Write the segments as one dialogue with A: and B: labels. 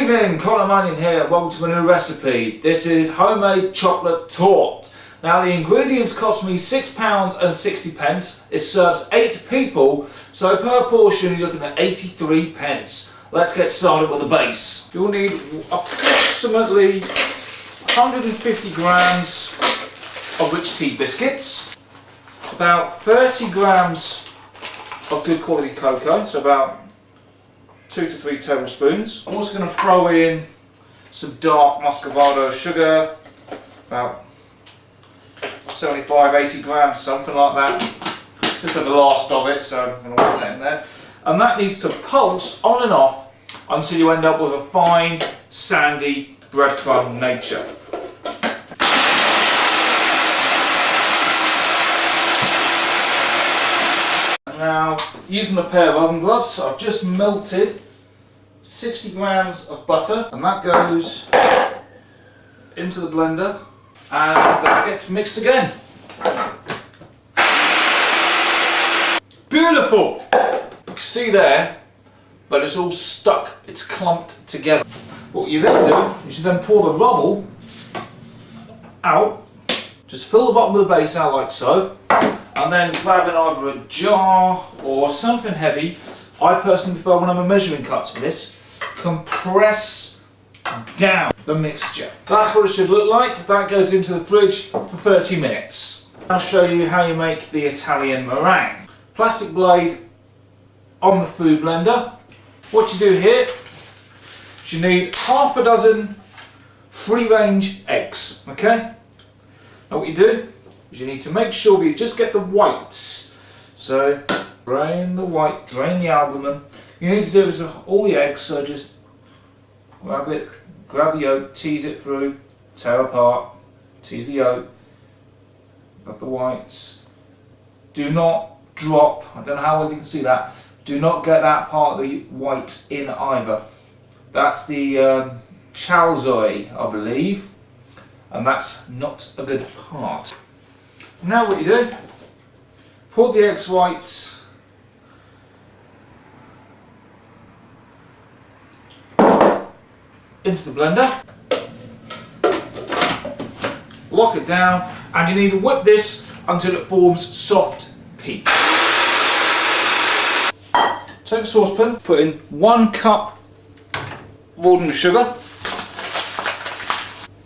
A: evening, Colin Bunyan here. Welcome to a new recipe. This is homemade chocolate torte. Now the ingredients cost me £6.60. It serves 8 people, so per portion you're looking at 83 pence. Let's get started with the base. You'll need approximately 150 grams of rich tea biscuits, about 30 grams of good quality cocoa, so about 2 to 3 tablespoons. I'm also going to throw in some dark muscovado sugar, about 75-80 grams, something like that. Just at the last of it, so I'm going to whack that in there. And that needs to pulse on and off until you end up with a fine, sandy breadcrumb nature. Now, using a pair of oven gloves, I've just melted 60 grams of butter, and that goes into the blender, and that gets mixed again. Beautiful! You can see there, but it's all stuck, it's clumped together. What you then do is you then pour the rubble out, just fill the bottom of the base out like so, and then grabbing either a jar or something heavy. I personally prefer, when I'm a measuring cups for this, compress down the mixture. That's what it should look like. That goes into the fridge for 30 minutes. I'll show you how you make the Italian meringue. Plastic blade on the food blender. What you do here is you need half a dozen free-range eggs, okay? Now what you do is you need to make sure that you just get the whites. So drain the white, drain the albumin. You need to do this with all the eggs, so just grab it, grab the yolk, tease it through, tear apart, tease the yolk, got the whites. Do not drop, I don't know how well you can see that, do not get that part of the white in either. That's the chalzoi, I believe, and that's not a good part. Now what you do, pour the egg whites into the blender, lock it down, and you need to whip this until it forms soft peaks. Take a saucepan, put in 1 cup of ordinary sugar,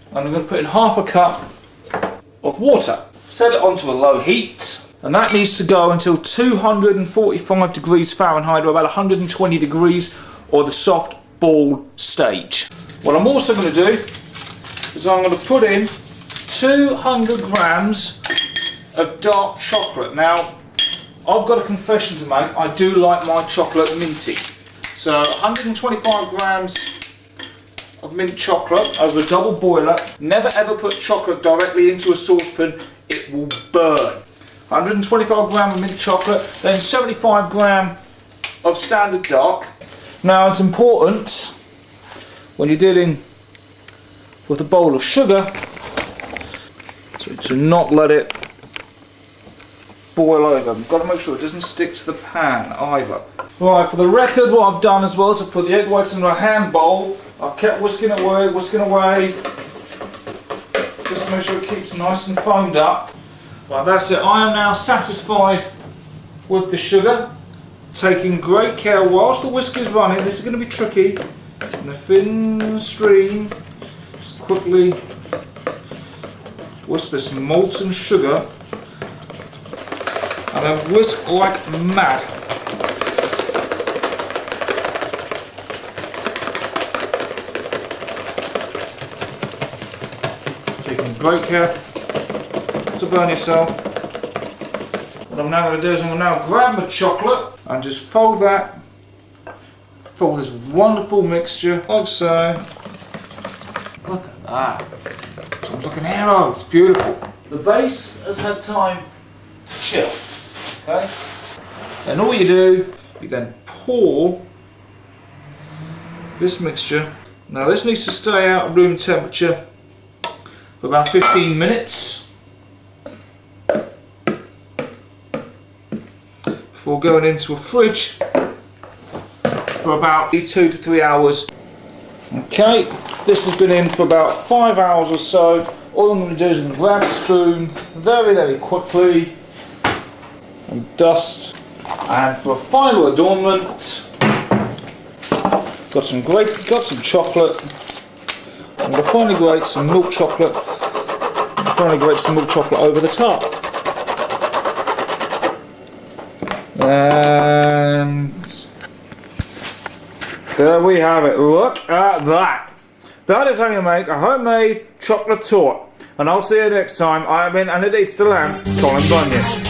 A: and I'm going to put in half a cup of water. Set it onto a low heat, and that needs to go until 245 degrees Fahrenheit, or about 120 degrees, or the soft ball stage. What I'm also going to do is I'm going to put in 200 grams of dark chocolate. Now, I've got a confession to make. I do like my chocolate minty. So 125 grams of mint chocolate over a double boiler. Never ever put chocolate directly into a saucepan, it will burn. 125 grams of mint chocolate, then 75 grams of standard dark. Now it's important when you're dealing with a bowl of sugar to not let it boil over. You've got to make sure it doesn't stick to the pan either. Right, for the record, what I've done as well is I put the egg whites into a hand bowl. I've kept whisking away, just to make sure it keeps nice and foamed up. Right, that's it. I am now satisfied with the sugar. Taking great care whilst the whisk is running. This is going to be tricky. In a thin stream, just quickly whisk this molten sugar, and then whisk like mad. Taking great care not to burn yourself. What I'm now going to do is I'm going to now grab my chocolate and just fold this wonderful mixture like so. Look at that. It's almost like an arrow. It's beautiful. The base has had time to chill. Okay? And all you do, you then pour this mixture. Now this needs to stay out of room temperature for about 15 minutes before going into a fridge for about 2 to 3 hours Okay, this has been in for about 5 hours or so. All I'm going to do is grab a spoon very, very quickly and dust. And for a final adornment, got some chocolate. I'm going to finally grate some milk chocolate. Over the top. And there we have it. Look at that. That is how you make a homemade chocolate torte. And I'll see you next time. I have been, and it eats the lamb, Colin Bunyan.